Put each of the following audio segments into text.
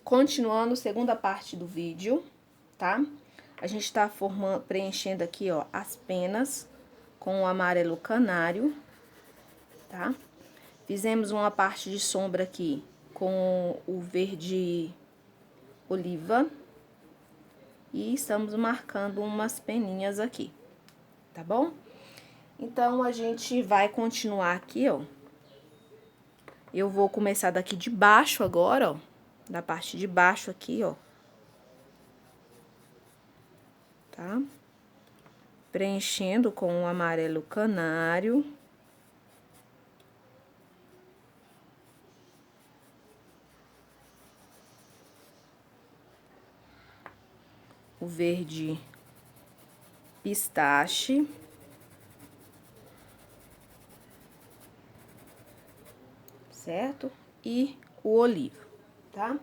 Continuando, segunda parte do vídeo, tá? A gente tá preenchendo aqui, ó, as penas com o amarelo canário, tá? Fizemos uma parte de sombra aqui com o verde oliva. E estamos marcando umas peninhas aqui, tá bom? Então, a gente vai continuar aqui, ó. Eu vou começar daqui de baixo agora, ó. Da parte de baixo aqui, ó. Tá? Preenchendo com o amarelo canário. O verde pistache. Certo? E o oliva, tá?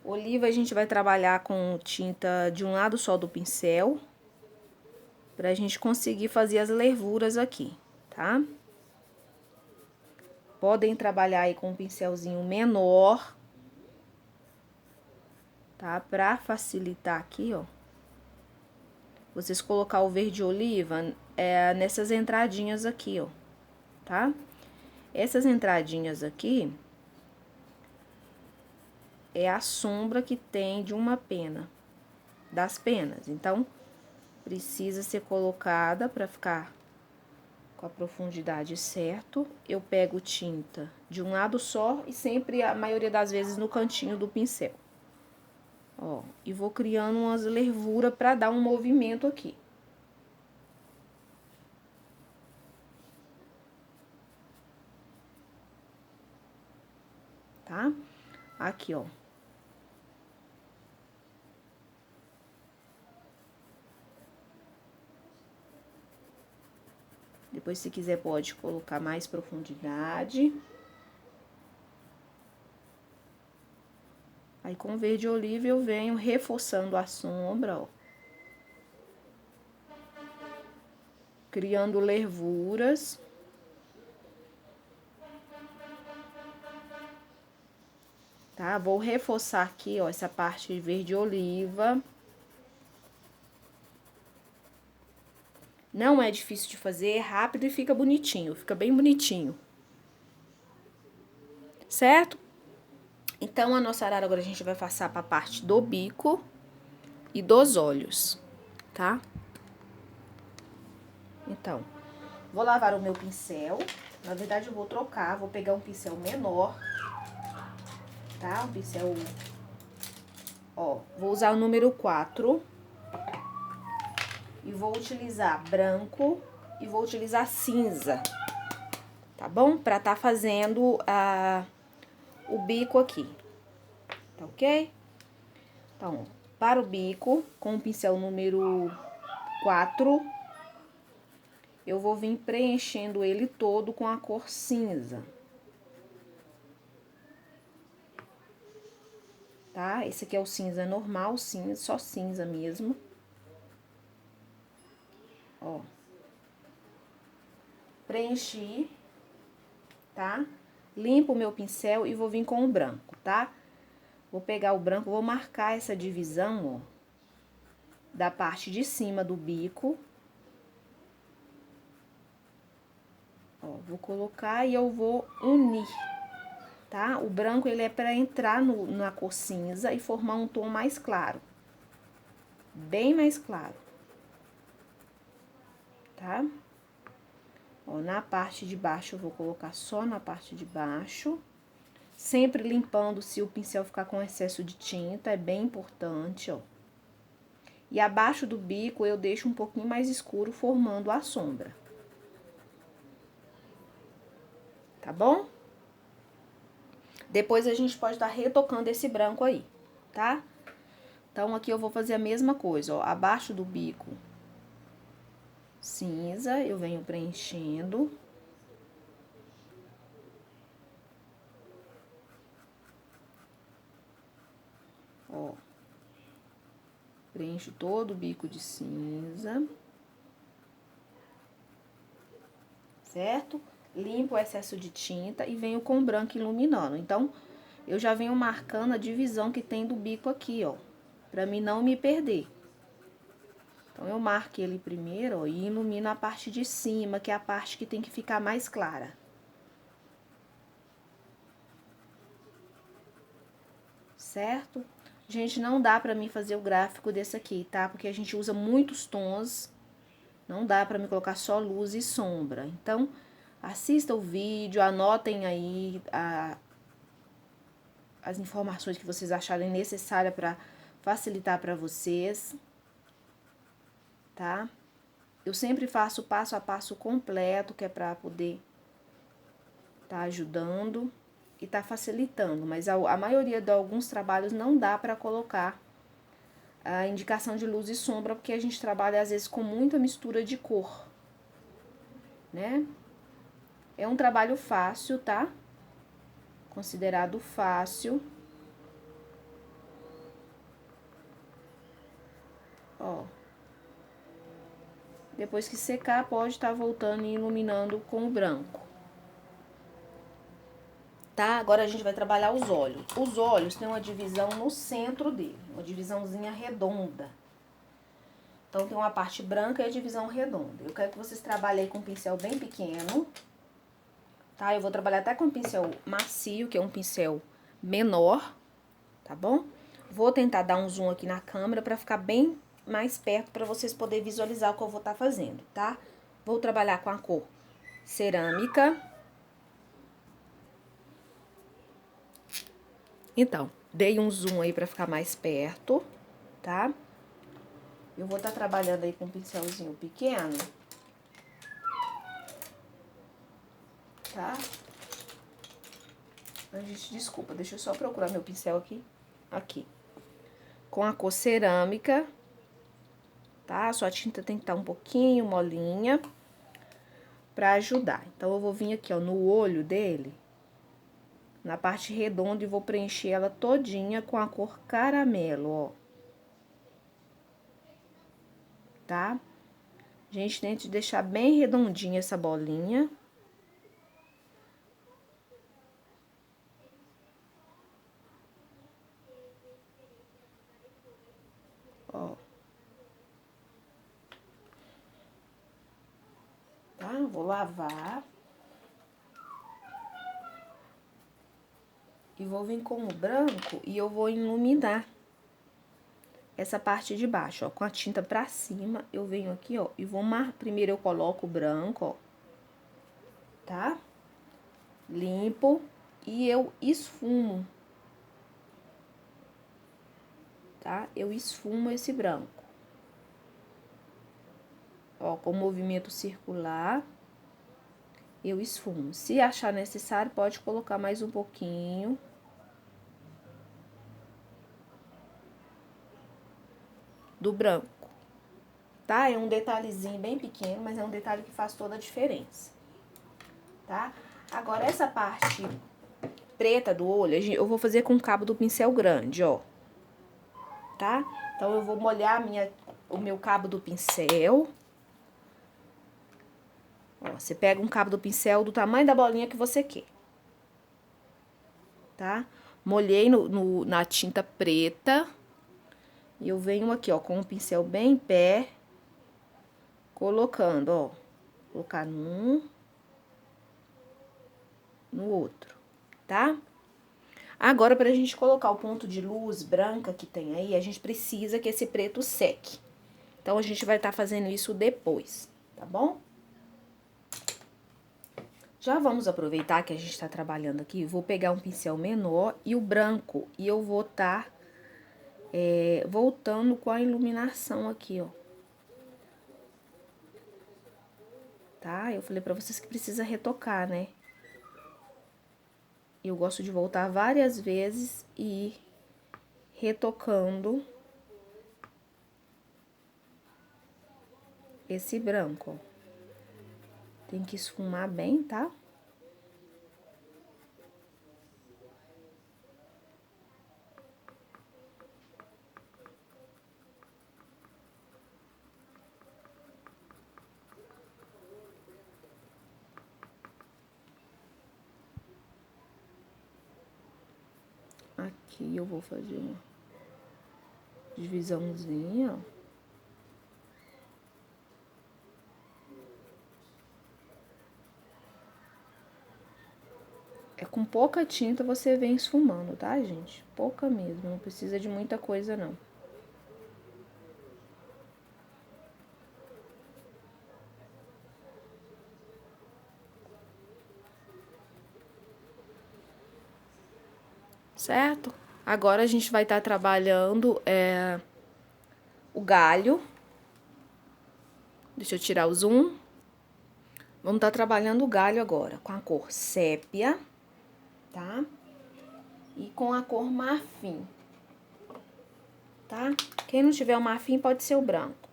Oliva a gente vai trabalhar com tinta de um lado só do pincel, pra gente conseguir fazer as lervuras aqui, tá? Podem trabalhar aí com um pincelzinho menor, tá? Pra facilitar aqui, ó. Vocês colocar o verde oliva nessas entradinhas aqui, ó, tá? Essas entradinhas aqui é a sombra que tem de uma pena, das penas. Então, precisa ser colocada pra ficar com a profundidade certo. Eu pego tinta de um lado só e sempre, a maioria das vezes, no cantinho do pincel. Ó, e vou criando umas lervuras pra dar um movimento aqui. Tá? Aqui, ó. Depois, se quiser, pode colocar mais profundidade. Aí, com verde oliva, eu venho reforçando a sombra, ó. Criando lervuras. Tá? Vou reforçar aqui, ó, essa parte de verde oliva. Não é difícil de fazer, é rápido e fica bonitinho, fica bem bonitinho. Certo? Então, a nossa arara agora a gente vai passar pra parte do bico e dos olhos, tá? Então, vou lavar o meu pincel. Na verdade, eu vou trocar, vou pegar um pincel menor, tá? Um pincel, ó, vou usar o número 4. E vou utilizar branco e vou utilizar cinza, tá bom? Pra tá fazendo o bico aqui, tá ok? Então, para o bico, com o pincel número 4, eu vou vir preenchendo ele todo com a cor cinza. Tá? Esse aqui é o cinza normal, cinza, só cinza mesmo. Ó. Preenchi, tá? Limpo o meu pincel e vou vir com o branco, tá? Vou pegar o branco, vou marcar essa divisão, ó, da parte de cima do bico. Ó, vou colocar e eu vou unir, tá? O branco, ele é pra entrar na cor cinza e formar um tom mais claro. Bem mais claro. Tá? Ó, na parte de baixo, eu vou colocar só na parte de baixo. Sempre limpando se o pincel ficar com excesso de tinta, é bem importante, ó. E abaixo do bico, eu deixo um pouquinho mais escuro, formando a sombra. Tá bom? Depois, a gente pode estar retocando esse branco aí, tá? Então, aqui eu vou fazer a mesma coisa, ó. Abaixo do bico cinza, eu venho preenchendo. Ó. Preencho todo o bico de cinza. Certo? Limpo o excesso de tinta e venho com o branco iluminando. Então, eu já venho marcando a divisão que tem do bico aqui, ó, pra mim não me perder. Então, eu marco ele primeiro, ó, e ilumino a parte de cima, que é a parte que tem que ficar mais clara. Certo? Gente, não dá pra mim fazer o gráfico desse aqui, tá? Porque a gente usa muitos tons, não dá pra mim colocar só luz e sombra. Então, assista o vídeo, anotem aí as informações que vocês acharem necessárias pra facilitar pra vocês, tá? Eu sempre faço o passo a passo completo, que é pra poder tá ajudando e tá facilitando, mas a maioria de alguns trabalhos não dá pra colocar a indicação de luz e sombra, porque a gente trabalha às vezes com muita mistura de cor, né? É um trabalho fácil, tá? Considerado fácil. Ó. Depois que secar, pode estar voltando e iluminando com o branco. Tá? Agora a gente vai trabalhar os olhos. Os olhos tem uma divisão no centro dele, uma divisãozinha redonda. Então, tem uma parte branca e a divisão redonda. Eu quero que vocês trabalhem aí com um pincel bem pequeno, tá? Eu vou trabalhar até com um pincel macio, que é um pincel menor, tá bom? Vou tentar dar um zoom aqui na câmera pra ficar bem mais perto, pra vocês poderem visualizar o que eu vou estar fazendo, tá? Vou trabalhar com a cor cerâmica. Então, dei um zoom aí pra ficar mais perto, tá? Eu vou estar trabalhando aí com um pincelzinho pequeno, tá? Gente, desculpa, deixa eu só procurar meu pincel aqui. Aqui. Com a cor cerâmica, tá? Sua tinta tem que estar um pouquinho molinha pra ajudar. Então, eu vou vir aqui, ó, no olho dele, na parte redonda, e vou preencher ela todinha com a cor caramelo, ó. Tá? Gente, tente deixar bem redondinha essa bolinha. Ó. Tá? Vou lavar. E vou vir com o branco e eu vou iluminar essa parte de baixo, ó. Com a tinta pra cima, eu venho aqui, ó, e vou primeiro eu coloco o branco, ó. Tá? Limpo e eu esfumo. Tá? Eu esfumo esse branco. Ó, com movimento circular, eu esfumo. Se achar necessário, pode colocar mais um pouquinho. Do branco, tá? É um detalhezinho bem pequeno, mas é um detalhe que faz toda a diferença, tá? Agora, essa parte preta do olho, eu vou fazer com o cabo do pincel grande, ó. Tá? Então, eu vou molhar o meu cabo do pincel. Ó, você pega um cabo do pincel do tamanho da bolinha que você quer. Tá? Molhei na tinta preta. E eu venho aqui, ó, com o pincel bem em pé, colocando, ó. Colocar no outro, tá? Agora, pra gente colocar o ponto de luz branca que tem aí, a gente precisa que esse preto seque. Então, a gente vai estar fazendo isso depois, tá bom? Já vamos aproveitar que a gente tá trabalhando aqui, vou pegar um pincel menor e o branco, e eu vou estar voltando com a iluminação aqui, ó. Tá? Eu falei pra vocês que precisa retocar, né? Eu gosto de voltar várias vezes e ir retocando esse branco, ó. Tem que esfumar bem, tá? Aqui eu vou fazer uma divisãozinha, ó. É com pouca tinta você vem esfumando, tá, gente? Pouca mesmo, não precisa de muita coisa, não. Certo? Agora a gente vai estar trabalhando o galho. Deixa eu tirar o zoom. Vamos estar trabalhando o galho agora com a cor sépia, tá? E com a cor marfim, tá? Quem não tiver o marfim pode ser o branco,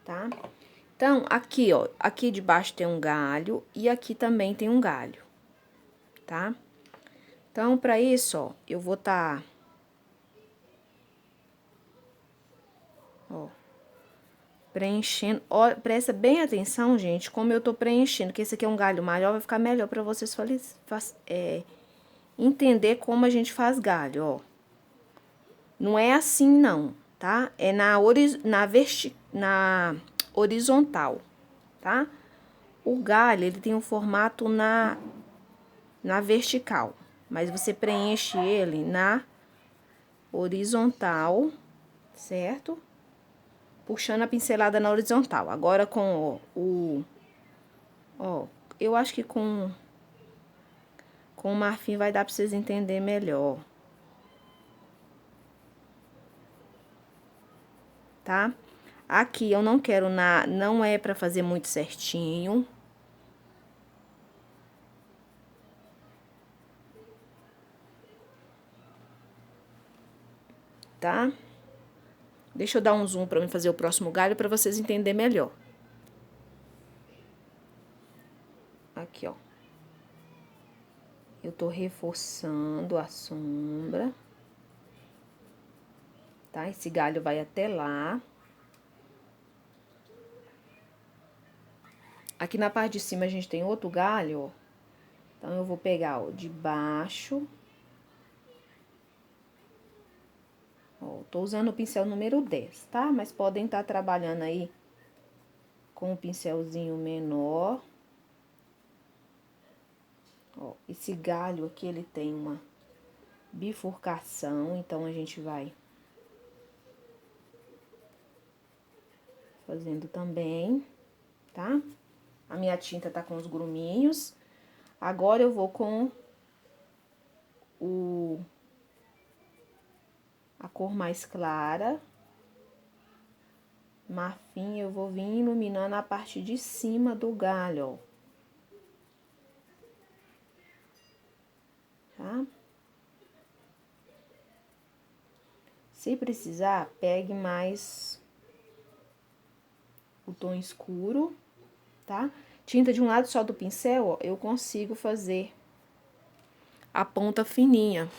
tá? Então, aqui, ó, aqui debaixo tem um galho e aqui também tem um galho, tá? Então, pra isso, ó, eu vou tá... Ó, preenchendo. Ó, presta bem atenção, gente, como eu tô preenchendo, que esse aqui é um galho maior, vai ficar melhor pra vocês entender como a gente faz galho, ó. Não é assim, não, tá? É na horizontal, tá? O galho, ele tem um formato na vertical, mas você preenche ele na horizontal, certo? Puxando a pincelada na horizontal. Agora com ó, eu acho que com o marfim vai dar pra vocês entenderem melhor. Tá? Aqui eu não quero não é pra fazer muito certinho. Tá? Deixa eu dar um zoom pra mim fazer o próximo galho pra vocês entenderem melhor. Aqui, ó. Eu tô reforçando a sombra. Tá? Esse galho vai até lá. Aqui na parte de cima a gente tem outro galho, ó. Então, eu vou pegar, ó, de baixo. Ó, tô usando o pincel número 10, tá? Mas podem estar trabalhando aí com um pincelzinho menor. Ó, esse galho aqui, ele tem uma bifurcação, então a gente vai fazendo também, tá? A minha tinta tá com os gruminhos. Agora eu vou com a cor mais clara. Marfim, eu vou vir iluminando a parte de cima do galho, ó. Tá? Se precisar, pegue mais o tom escuro, tá? Tinta de um lado só do pincel, ó, eu consigo fazer a ponta fininha.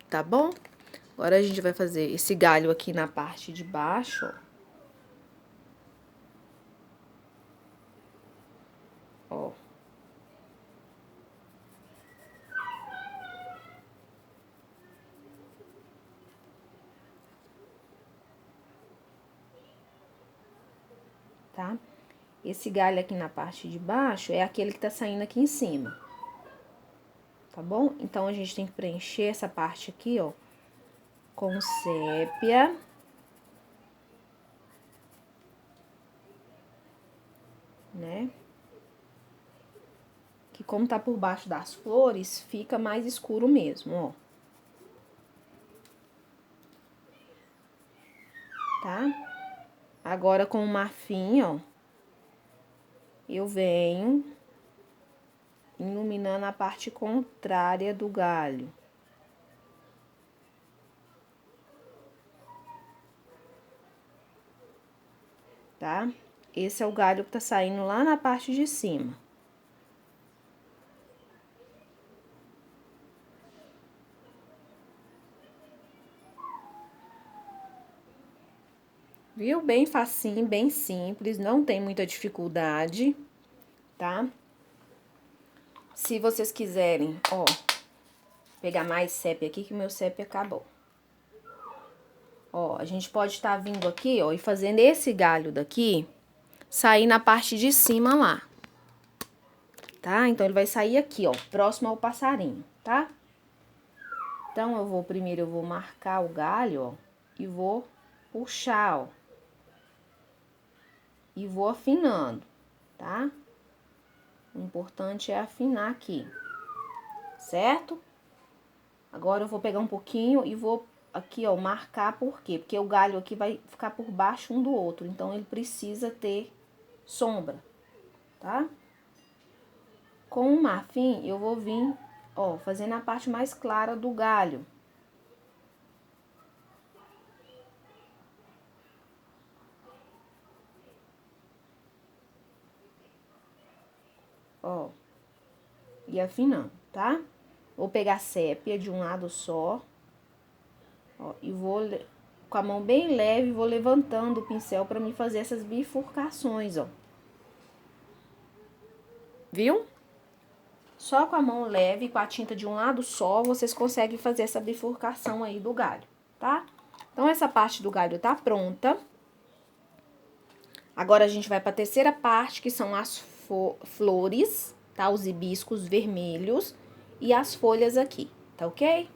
Tá bom? Agora a gente vai fazer esse galho aqui na parte de baixo, ó. Ó. Tá? Esse galho aqui na parte de baixo é aquele que tá saindo aqui em cima. Tá bom? Então, a gente tem que preencher essa parte aqui, ó, com sépia. Né? Que como tá por baixo das flores, fica mais escuro mesmo, ó. Tá? Agora, com o marfim, ó, eu venho iluminando a parte contrária do galho. Tá? Esse é o galho que tá saindo lá na parte de cima. Viu? Bem facinho, bem simples, não tem muita dificuldade, tá? se vocês quiserem, ó, pegar mais sépia aqui, que o meu sépia acabou. Ó, a gente pode estar vindo aqui, ó, e fazendo esse galho daqui sair na parte de cima lá. Tá? Então, ele vai sair aqui, ó, próximo ao passarinho, tá? Então, primeiro eu vou marcar o galho, ó, e vou puxar, ó. E vou afinando, tá? O importante é afinar aqui, certo? Agora, eu vou pegar um pouquinho e vou aqui, ó, marcar por quê? Porque o galho aqui vai ficar por baixo um do outro, então, ele precisa ter sombra, tá? Com o marfim, eu vou vir, ó, fazendo a parte mais clara do galho. Ó, e afinando, tá? Vou pegar sépia de um lado só, ó, e vou com a mão bem leve, vou levantando o pincel pra me fazer essas bifurcações, ó. Viu? Só com a mão leve, com a tinta de um lado só, vocês conseguem fazer essa bifurcação aí do galho, tá? Então, essa parte do galho tá pronta. Agora, a gente vai pra terceira parte, que são as flores, tá? Os hibiscos vermelhos e as folhas aqui, tá ok?